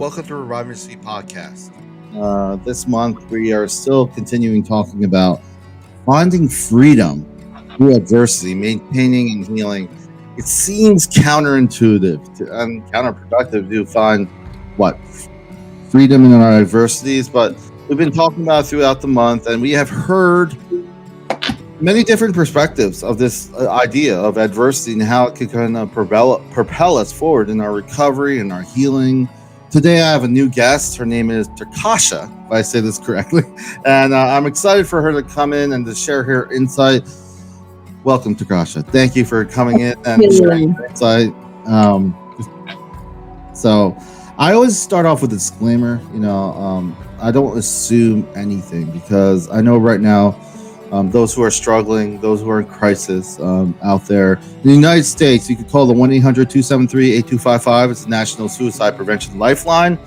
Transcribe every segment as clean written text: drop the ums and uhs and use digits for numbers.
welcome to Revive Your Sleep podcast. This month, we are still continuing talking about finding freedom through adversity, maintaining and healing. It seems counterintuitive and counterproductive to find freedom in our adversities, but we've been talking about it throughout the month, and we have heard many different perspectives of this idea of adversity and how it could kind of propel us forward in our recovery and our healing. Today, I have a new guest. Her name is Terkasha, if I say this correctly. And I'm excited for her to come in and to share her insight. Welcome, Terkasha. Thank you for coming in and sharing your insight. So I always start off with a disclaimer. I don't assume anything because I know right now those who are struggling, those who are in crisis out there. In the United States, you can call the 1-800-273-8255. It's the National Suicide Prevention Lifeline.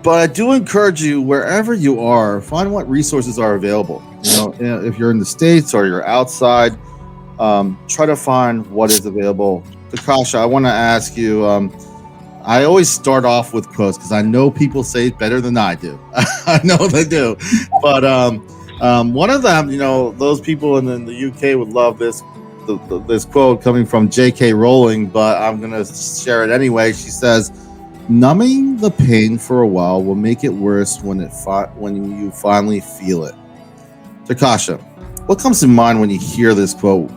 But I do encourage you, wherever you are, find what resources are available. If you're in the States or you're outside, try to find what is available. Terkasha, I want to ask you, I always start off with quotes because I know people say it better than I do. I know they do. But one of them, those people in the UK would love this quote coming from J.K. Rowling, but I'm going to share it anyway. She says, "Numbing the pain for a while will make it worse when you finally feel it." Terkasha, what comes to mind when you hear this quote?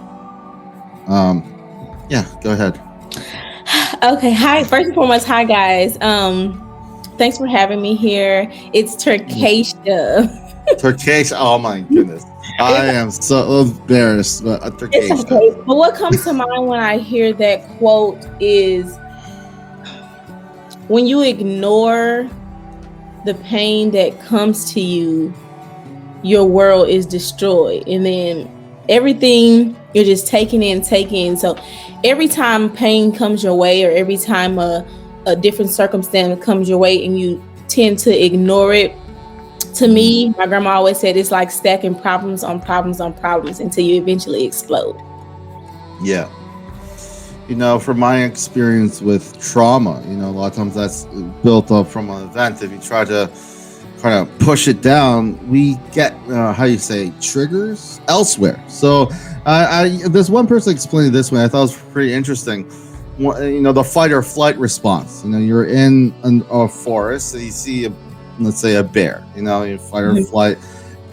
Yeah, go ahead. Okay, hi. First and foremost, hi guys. Thanks for having me here. It's Terkasha. Terkasha, oh my goodness. I am so embarrassed. Terkasha. It's okay. But what comes to mind when I hear that quote is when you ignore the pain that comes to you, your world is destroyed. And then everything you're just taking in. So every time pain comes your way or every time a different circumstance comes your way and you tend to ignore it, to me, my grandma always said it's like stacking problems on problems on problems until you eventually explode. Yeah. From my experience with trauma, a lot of times that's built up from an event. If you try to kind of push it down, we get, triggers elsewhere. So there's one person explained it this way. I thought it was pretty interesting. The fight or flight response. You're in a forest, so you see let's say a bear, you fight or flight.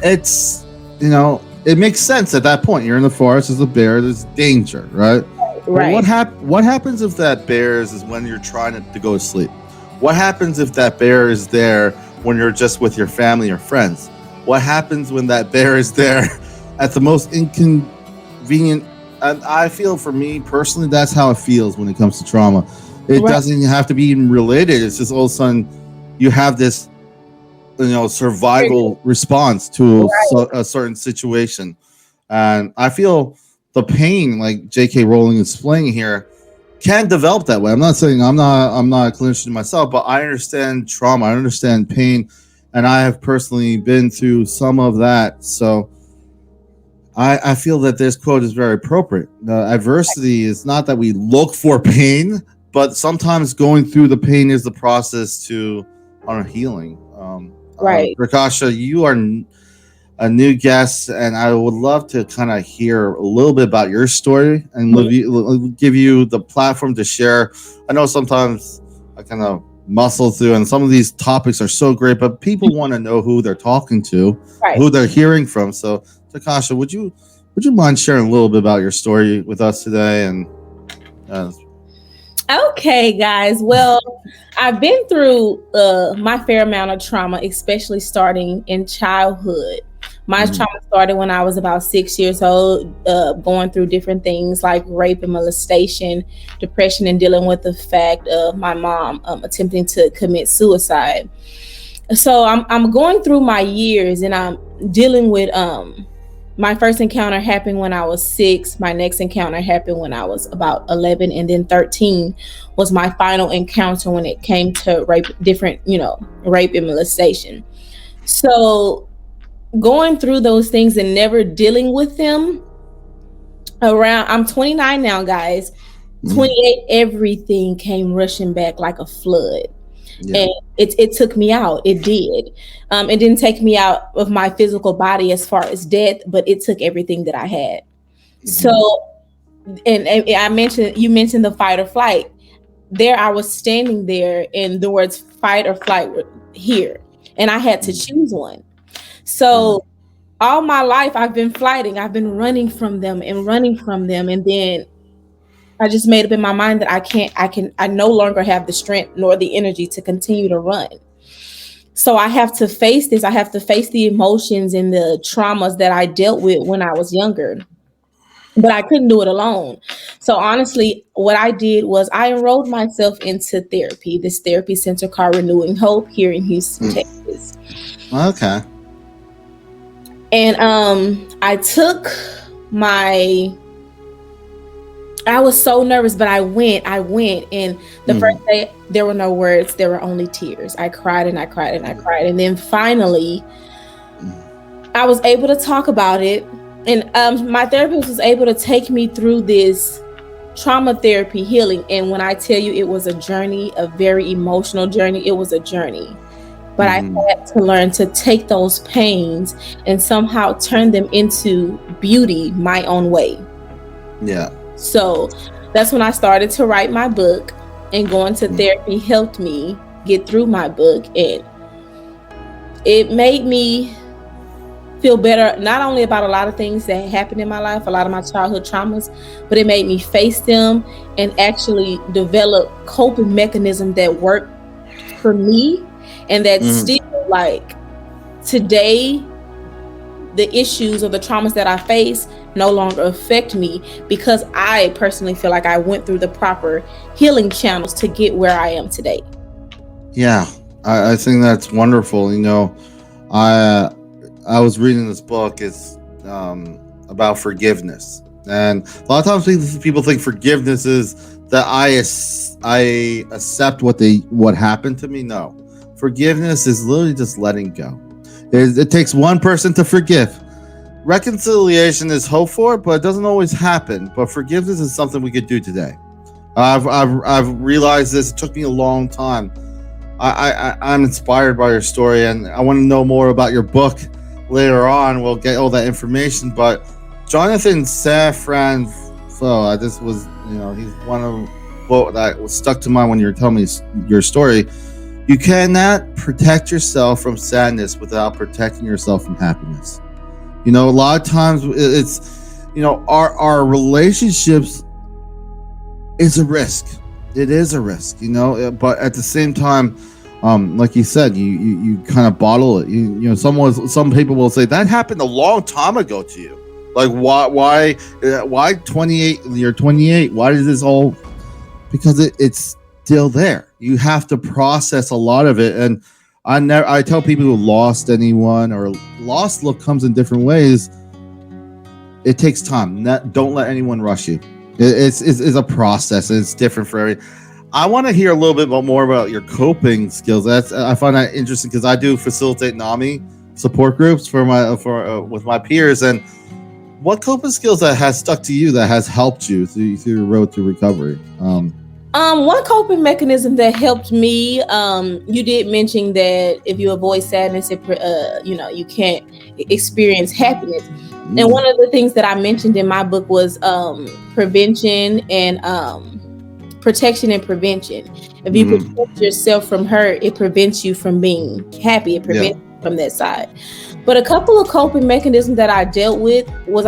It's, it makes sense at that point. You're in the forest, there's a bear, there's danger, right? Right. What happens if that bear is when you're trying to go to sleep? What happens if that bear is there when you're just with your family or friends? What happens when that bear is there at the most inconvenient? And I feel, for me personally, that's how it feels when it comes to trauma. It doesn't have to be even related. It's just all of a sudden you have this survival response to a certain situation. And I feel the pain, like J.K. Rowling is explaining here, can develop that way. I'm not saying I'm not a clinician myself, but I understand trauma, I understand pain, and I have personally been through some of that. So I feel that this quote is very appropriate. Adversity is not that we look for pain, but sometimes going through the pain is the process to our healing. Right. Terkasha, you are a new guest, and I would love to kind of hear a little bit about your story and give you the platform to share. I know sometimes I kind of muscle through, and some of these topics are so great, but people want to know who they're talking to, who they're hearing from. So, Terkasha, would you mind sharing a little bit about your story with us today? And okay, guys. Well, I've been through my fair amount of trauma, especially starting in childhood. My trauma started when I was about 6 years old, going through different things like rape and molestation, depression, and dealing with the fact of my mom attempting to commit suicide. So I'm going through my years and I'm dealing with my first encounter happened when I was 6. My next encounter happened when I was about 11, and then 13 was my final encounter when it came to rape and molestation. So going through those things and never dealing with them I'm 29 now, guys. 28, everything came rushing back like a flood. Yeah. And it took me out. It did. It didn't take me out of my physical body as far as death, but it took everything that I had. So, and you mentioned the fight or flight. There I was standing there, and the words fight or flight were here, and I had to choose one. So all my life I've been fighting. I've been running from them, and then I just made up in my mind that I no longer have the strength nor the energy to continue to run. So I have to face this. I have to face the emotions and the traumas that I dealt with when I was younger. But I couldn't do it alone. So honestly, what I did was I enrolled myself into therapy, this therapy center called Renewing Hope here in Houston, Texas. Okay. And I took I was so nervous, but I went, and the first day there were no words, there were only tears. I cried and I cried and I cried. And then finally I was able to talk about it. And my therapist was able to take me through this trauma therapy healing. And when I tell you it was a journey, a very emotional journey, it was a journey. But I had to learn to take those pains and somehow turn them into beauty my own way. Yeah. So that's when I started to write my book, and going to therapy helped me get through my book. And it made me feel better, not only about a lot of things that happened in my life, a lot of my childhood traumas, but it made me face them and actually develop coping mechanisms that work for me. And that still, like today, the issues or the traumas that I face no longer affect me, because I personally feel like I went through the proper healing channels to get where I am today. Yeah, I think that's wonderful. You know, I was reading this book. It's about forgiveness, and a lot of times people think forgiveness is that I accept what happened to me. No, forgiveness is literally just letting go. It takes one person to forgive. Reconciliation is hoped for, but it doesn't always happen. But forgiveness is something we could do today. I've realized this. It took me a long time. I'm inspired by your story, and I want to know more about your book later on. We'll get all that information. But Jonathan Safran, this was, he's one of what that was stuck to mind when you were telling me your story. You cannot protect yourself from sadness without protecting yourself from happiness. A lot of times it's, our relationships is a risk. It is a risk, but at the same time, like you said, you kind of bottle it. Some people will say that happened a long time ago to you. Like, why 28? You're 28. Why is this all? Because it's still there. You have to process a lot of it. And I tell people who lost anyone, or lost comes in different ways. It takes time. Don't let anyone rush you. It's a process, and it's different for every. I want to hear a little bit more about your coping skills. I find that interesting because I do facilitate NAMI support groups with my peers. And what coping skills that has stuck to you, that has helped you through your road to recovery? One coping mechanism that helped me, you did mention that if you avoid sadness, you can't experience happiness. And one of the things that I mentioned in my book was prevention and protection and prevention. If you protect yourself from hurt, it prevents you from being happy. It prevents you from that side. But a couple of coping mechanisms that I dealt with was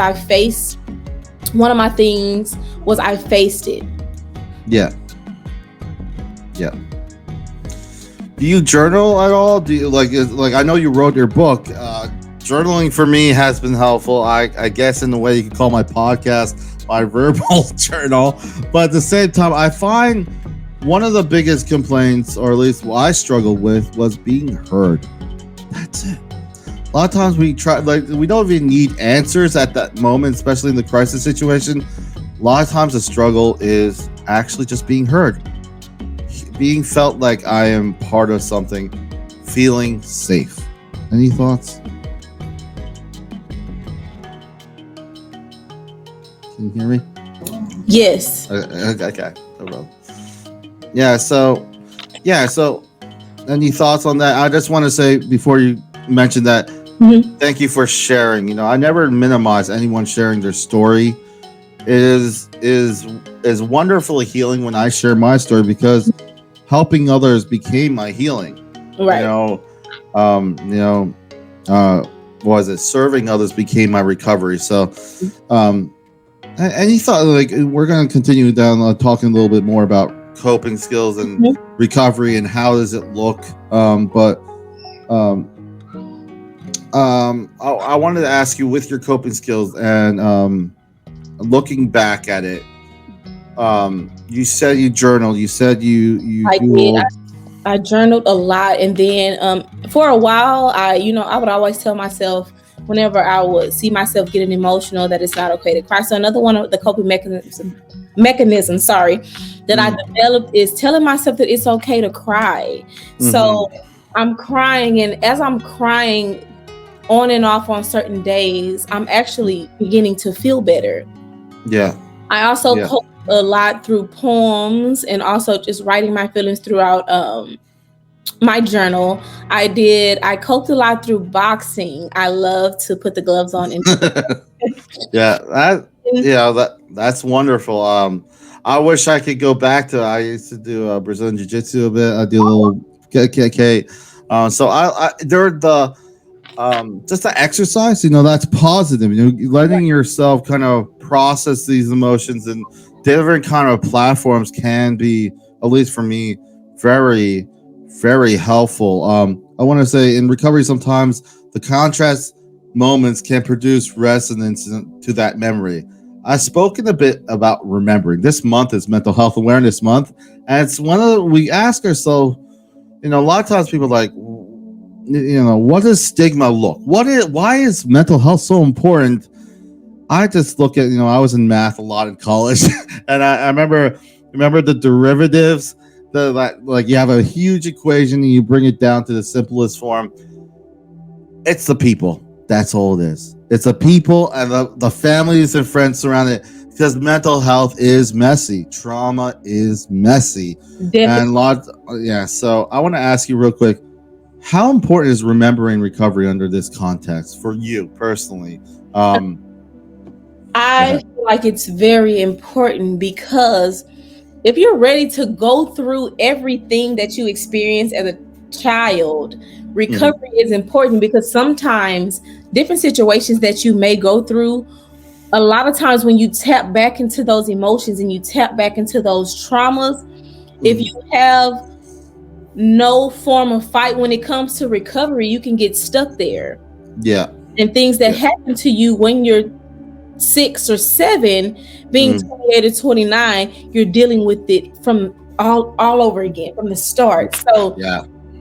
one of my things was I faced it. Yeah. Do you journal at all? Do you like I know you wrote your book. Journaling for me has been helpful. I guess in the way you could call my podcast my verbal journal. But at the same time, I find one of the biggest complaints, or at least what I struggled with, was being heard. That's it. A lot of times we don't even need answers at that moment, especially in the crisis situation. A lot of times the struggle is actually just being heard. Being felt like I am part of something, feeling safe. Any thoughts? Can you hear me? Yes. Okay. Yeah. So any thoughts on that? I just want to say before you mention that, thank you for sharing. I never minimize anyone sharing their story. It is wonderfully healing when I share my story because helping others became my healing. Right. Was it serving others became my recovery. So, any thought, like, we're going to continue down talking a little bit more about coping skills and recovery and how does it look. But I wanted to ask you with your coping skills and looking back at it. You said you journaled. You said you I did. I journaled a lot, and then for a while, I would always tell myself whenever I would see myself getting emotional that it's not okay to cry. So another one of the coping mechanisms, that I developed is telling myself that it's okay to cry. So I'm crying, and as I'm crying on and off on certain days, I'm actually beginning to feel better. Yeah. I also cope a lot through poems and also just writing my feelings throughout my journal. I coped a lot through boxing. I love to put the gloves on. That's wonderful. I wish I could go back to. I used to do Brazilian Jiu-Jitsu a bit. I do a little KKK. So they're the just the exercise. That's positive. Letting yourself kind of process these emotions and different kind of platforms can be, at least for me, very, very helpful. I want to say in recovery, sometimes the contrast moments can produce resonance to that memory. I've spoken a bit about remembering. This month is Mental Health Awareness Month, and it's we ask ourselves, a lot of times people are like, what does stigma look? Why is mental health so important? I just look at, I was in math a lot in college, and I remember the derivatives. Like you have a huge equation and you bring it down to the simplest form. It's the people. That's all it is. It's the people and the families and friends surrounding it, because mental health is messy. Trauma is messy. And so I want to ask you real quick, how important is remembering recovery under this context for you personally? I feel like it's very important, because if you're ready to go through everything that you experienced as a child, recovery is important, because sometimes different situations that you may go through, a lot of times when you tap back into those emotions and you tap back into those traumas, if you have no form of fight when it comes to recovery, you can get stuck there. Yeah. And things that happen to you when you're 6 or 7, being 28 or 29, you're dealing with it from all over again from the start. So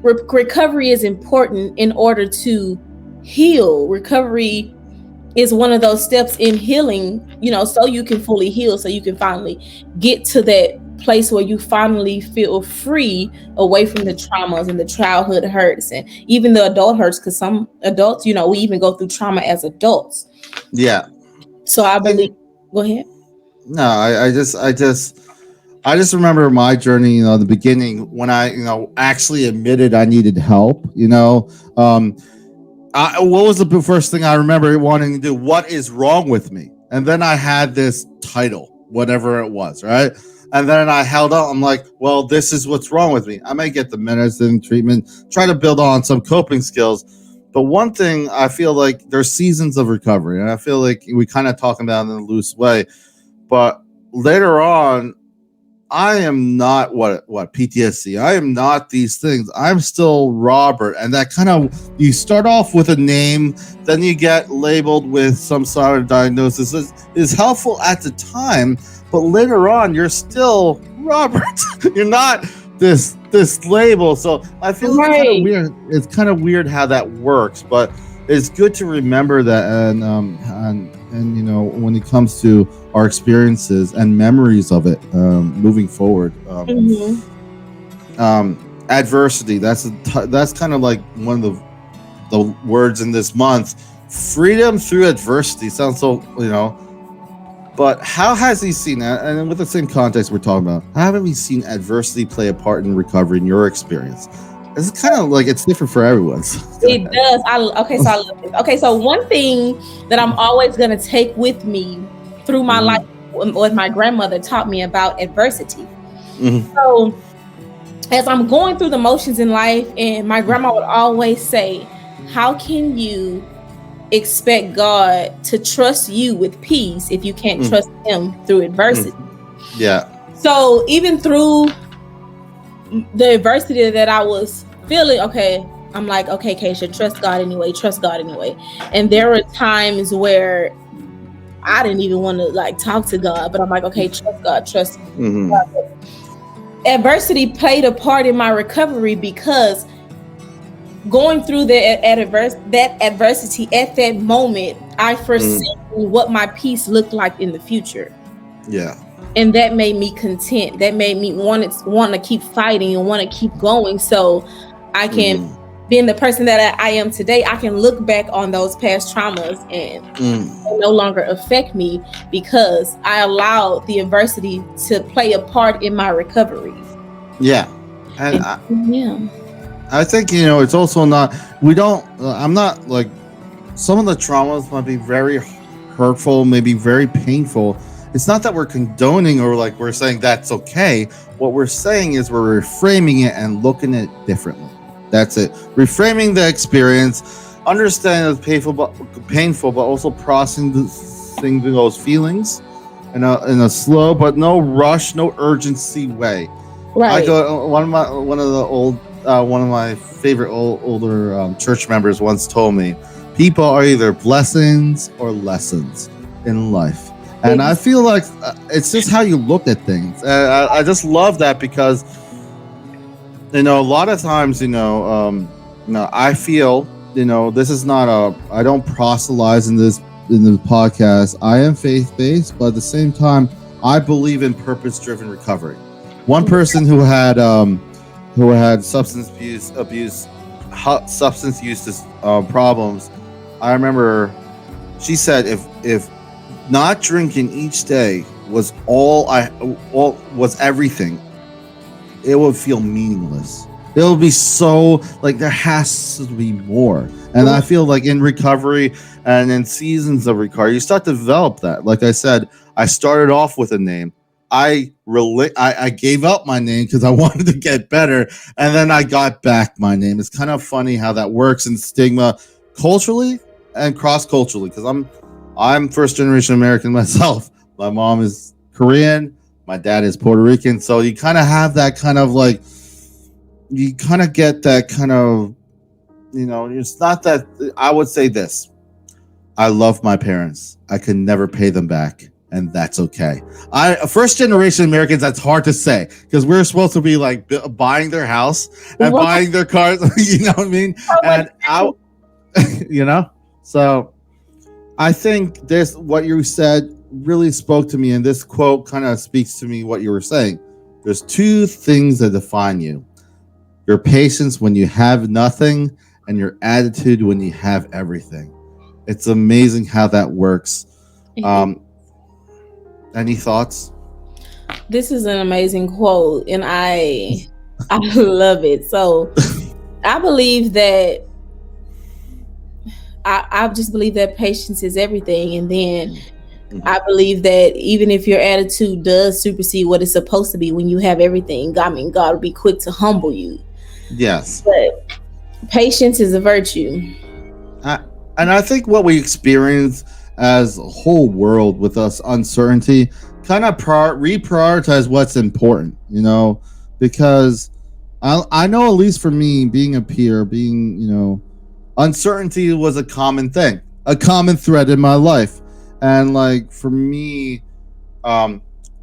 recovery is important in order to heal. Recovery is one of those steps in healing, so you can fully heal, so you can finally get to that place where you finally feel free away from the traumas and the childhood hurts and even the adult hurts, because some adults, we even go through trauma as adults. Yeah. So I believe. Go ahead. No, I just remember my journey, the beginning when I, actually admitted I needed help. What was the first thing I remember wanting to do? What is wrong with me? And then I had this title, whatever it was, right? And then I held up. I'm like, well, this is what's wrong with me. I may get the medicine, treatment, try to build on some coping skills. But one thing, I feel like there's seasons of recovery, and I feel like we kind of talk about it in a loose way. But later on, I am not what PTSD. I am not these things. I'm still Robert. And that kind of, you start off with a name, then you get labeled with some sort of diagnosis. Is helpful at the time, but later on, you're still Robert. You're not this label. So I feel it's kind of weird. It's kind of weird how that works, but it's good to remember that. And when it comes to our experiences and memories of it, moving forward, adversity. That's kind of like one of the words in this month. Freedom through adversity sounds so, But how has he seen that? And with the same context we're talking about, how have we seen adversity play a part in recovery in your experience? It's kind of like it's different for everyone. So go It ahead. does. I love this. Okay, so one thing that I'm always gonna take with me through my life, Mhm. what my grandmother taught me about adversity. Mhm. So as I'm going through the motions in life, and my grandma would always say, "How can you expect God to trust you with peace if you can't Mhm. trust Him through Mhm. adversity?" Yeah. So even through the adversity that I was feeling, okay, I'm like, okay, Keisha, trust God anyway, trust God anyway. And there were times where I didn't even want to like talk to God, but I'm like, okay, trust God, trust Mhm. God. Adversity played a part in my recovery because going through that adversity at that moment, I foreseen Mhm. what my peace looked like in the future. Yeah. And that made me content. That made me want to keep fighting and want to keep going. So I can, Mhm. being the person that I am today, I can look back on those past traumas and Mhm. they no longer affect me because I allowed the adversity to play a part in my recovery. Yeah. And And yeah, I think it's also not. We don't. I'm not like some of the traumas might be very hurtful, maybe very painful. It's not that we're condoning or like we're saying that's okay. What we're saying is we're reframing it and looking at it differently. That's it. Reframing the experience, understanding it's painful, but also processing those feelings in a slow but no rush, no urgency way. I right. go one of my favorite older church members once told me people are either blessings or lessons in life, and I feel like it's just how you look at things. I just love that because a lot of times I feel this is not a I don't proselytize in the podcast. I am faith based, but at the same time I believe in purpose driven recovery. One person who had substance use problems. I remember she said if not drinking each day was all was everything, it would feel meaningless. It would be so like there has to be more. And I feel like in recovery and in seasons of recovery, you start to develop that. Like I said, I started off with a name. I gave up my name because I wanted to get better, and then I got back my name. It's kind of funny how that works in stigma culturally and cross culturally because I'm first generation American myself. My mom is Korean, my dad is Puerto Rican, so you kind of have that kind of like you kind of get that kind of it's not that I would say this. I love my parents. I can never pay them back, and that's okay. I first generation Americans. That's hard to say because we're supposed to be like buying their house and Right. buying their cars. You know what I mean? So much And I, you know, so I think this what you said really spoke to me, and this quote kind of speaks to me what you were saying. There's two things that define you: your patience when you have nothing, and your attitude when you have everything. It's amazing how that works. Um, any thoughts? this is an amazing quote, and I love it. So I believe that I just believe that patience is everything. And then Mhm. I believe that even if your attitude does supersede what it's supposed to be when you have everything, I mean, God will be quick to humble you. Yes. But patience is a virtue. I, and I think what we experience as a whole world with us uncertainty kind of reprioritize what's important, because I know at least for me, being a peer, being, uncertainty was a common thing, a common thread in my life. And like for me, um,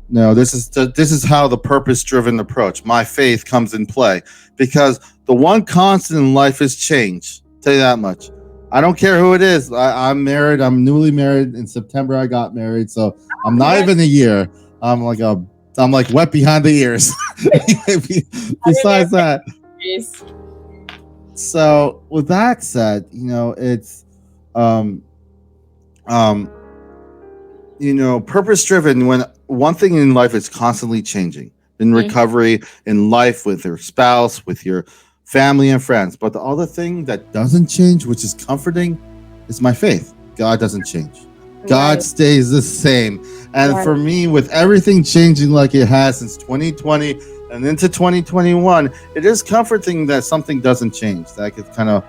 no, this is how the purpose driven approach, my faith comes in play because the one constant in life is change. Tell you that much. I don't care who it is. I'm married. I'm newly married. In September, I got married, so I'm not even a year. I'm like a I'm like wet behind the ears. Besides that, Yes. so with that said, it's um um purpose driven when one thing in life is constantly changing in recovery, in life, with your spouse, with your family and friends. But the other thing that doesn't change, which is comforting, is my faith. God doesn't change. God Right. stays the same. And Right. for me, with everything changing like it has since 2020 and into 2021, it is comforting that something doesn't change, that I could kind of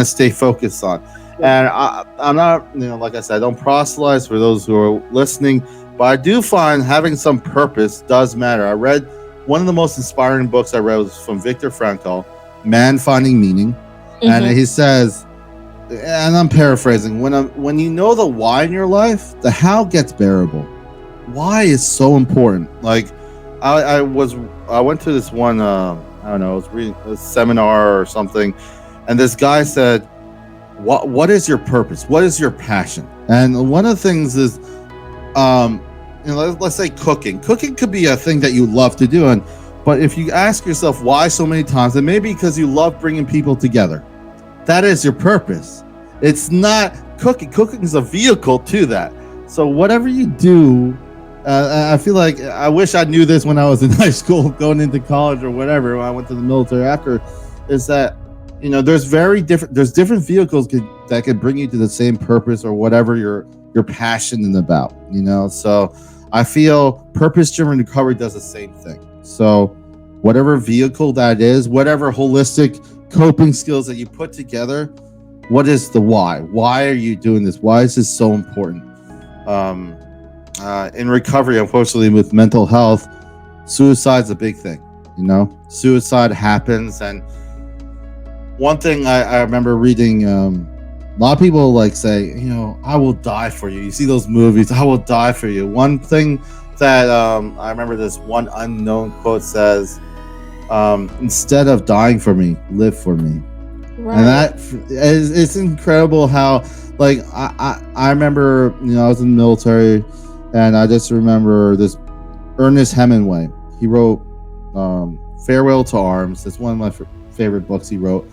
stay focused on. And I'm not, like I said, I don't proselytize for those who are listening, but I do find having some purpose does matter. I read one of the most inspiring books I read was from Viktor Frankl, Man Finding Meaning. And he says, and I'm paraphrasing, when you know the why in your life, the how gets bearable. Why is so important. Like I went to this one I don't know, I was reading a seminar or something, and this guy said, what is your purpose? What is your passion? And one of the things is let's say cooking. Cooking could be a thing that you love to do, but if you ask yourself why so many times, it may be because you love bringing people together. That is your purpose. It's not cooking. Cooking is a vehicle to that. So whatever you do, I feel like I wish I knew this when I was in high school, going into college or whatever. When I went to the military after, is that there's different vehicles that could bring you to the same purpose or whatever you're passionate about. So I feel purpose-driven recovery does the same thing. So whatever vehicle that is, whatever holistic coping skills that you put together, what is the why? Why are you doing this? Why is this so important? In recovery, unfortunately, with mental health, suicide's a big thing. Suicide happens, and one thing I remember reading, a lot of people say, I will die for you. You see those movies, I will die for you. One thing that I remember, this one unknown quote says, instead of dying for me, live for me. Right. And that it's incredible how, I remember, I was in the military, and I just remember this Ernest Hemingway. He wrote Farewell to Arms. It's one of my favorite books he wrote.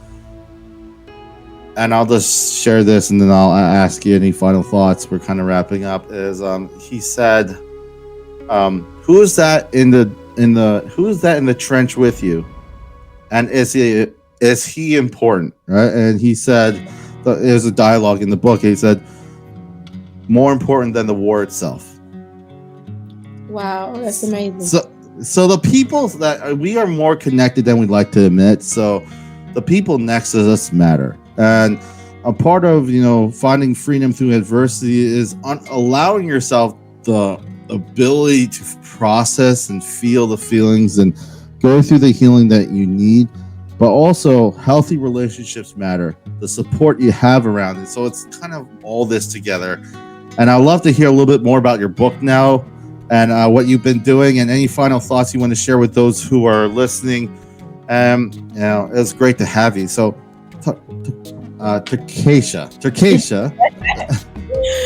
And I'll just share this, and then I'll ask you any final thoughts. We're kind of wrapping up. Is he said, who is that in the trench with you, and is he important, right? And he said, there's a dialogue in the book. He said, more important than the war itself. Wow, that's amazing. So the people that we are more connected than we'd like to admit. So the people next to us matter. And a part of, finding freedom through adversity is allowing yourself the ability to process and feel the feelings and go through the healing that you need. But also, healthy relationships matter. The support you have around it. So it's kind of all this together. And I'd love to hear a little bit more about your book now and what you've been doing, and any final thoughts you want to share with those who are listening. It's great to have you. So, Terkasha,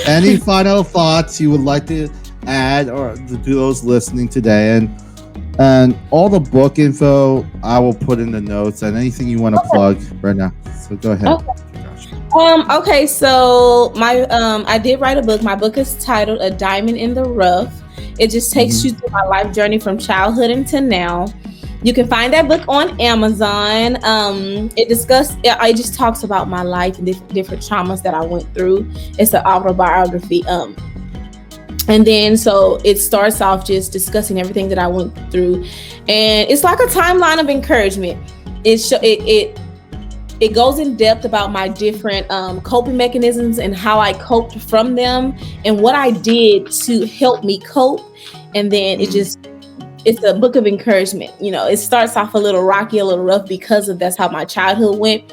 any final thoughts you would like to add or to those listening today? And all the book info I will put in the notes, and anything you want to plug right now. So go ahead. Okay, so my I did write a book. My book is titled A Diamond in the Rough. It just takes you through my life journey from childhood until now. You can find that book on Amazon. It just talks about my life and different traumas that I went through. It's an autobiography. And then so it starts off just discussing everything that I went through, and it's like a timeline of encouragement. It goes in depth about my different coping mechanisms and how I coped from them and what I did to help me cope. And then it's a book of encouragement. It starts off a little rocky, a little rough because that's how my childhood went.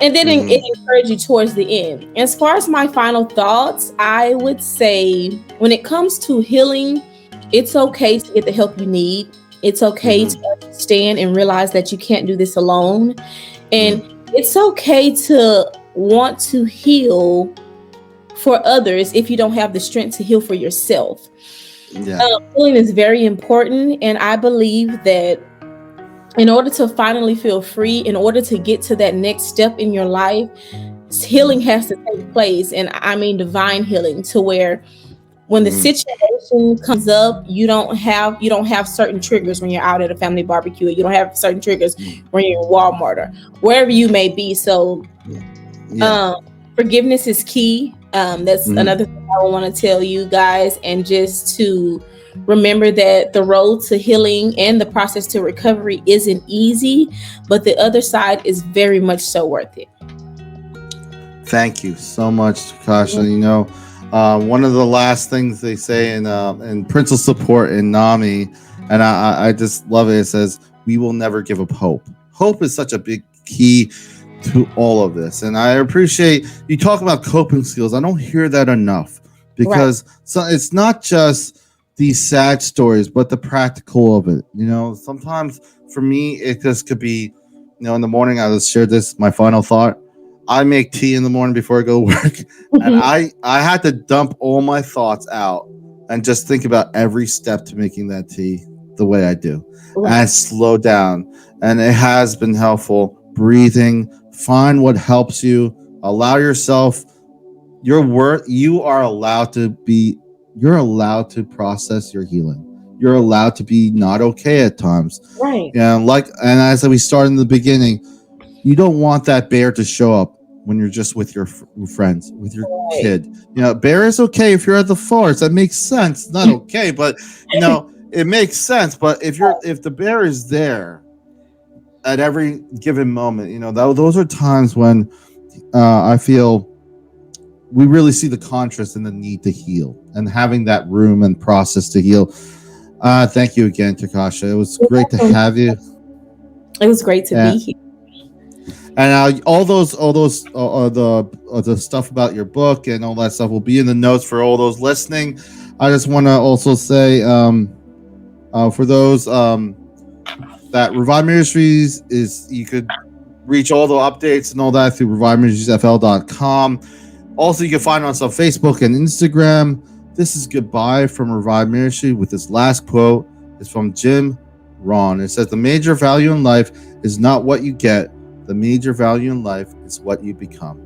And then it encouraged you towards the end. As far as my final thoughts, I would say when it comes to healing, it's okay to get the help you need. It's okay to understand and realize that you can't do this alone. And it's okay to want to heal for others if you don't have the strength to heal for yourself. Yeah. Healing is very important. And I believe that in order to finally feel free, in order to get to that next step in your life, healing has to take place. And I mean divine healing, to where when the situation situation comes up, you don't have certain triggers when you're out at a family barbecue. You don't have certain triggers when you're in Walmart or wherever you may be. So forgiveness is key. That's another thing I want to tell you guys, and just to remember that the road to healing and the process to recovery isn't easy, but the other side is very much so worth it. Thank you so much, Terkasha. You know, one of the last things they say in Principal Support in NAMI, and I just love it. It says, "We will never give up hope." Hope is such a big key to all of this, and I appreciate you talking about coping skills. I don't hear that enough, because so it's not just these sad stories, but the practical of it. You know, sometimes for me, it just could be, you know, in the morning. I just shared this. My final thought. I make tea in the morning before I go to work, and I had to dump all my thoughts out and just think about every step to making that tea the way I do, and slow down. And it has been helpful. Breathing, find what helps you. Allow yourself your worth. You are allowed to be. You're allowed to process your healing. You're allowed to be not okay at times. Right. Yeah, and as we started in the beginning, you don't want that bear to show up when you're just with your friends, with your kid. You know, bear is okay if you're at the forest. That makes sense. Not okay, but you know, it makes sense. But if the bear is there at every given moment, you know, those are times when I feel we really see the contrast and the need to heal, and having that room and process to heal. Thank you again, Terkasha. It was great to have you. It was great to be here. And all the stuff about your book and all that stuff will be in the notes for all those listening. I just want to also say, for those that Revive Ministries is, you could reach all the updates and all that through reviveministriesfl.com. Also, you can find us on Facebook and Instagram. This is goodbye from Revive Ministry with this last quote. It's from Jim Rohn. It says, "The major value in life is not what you get. The major value in life is what you become."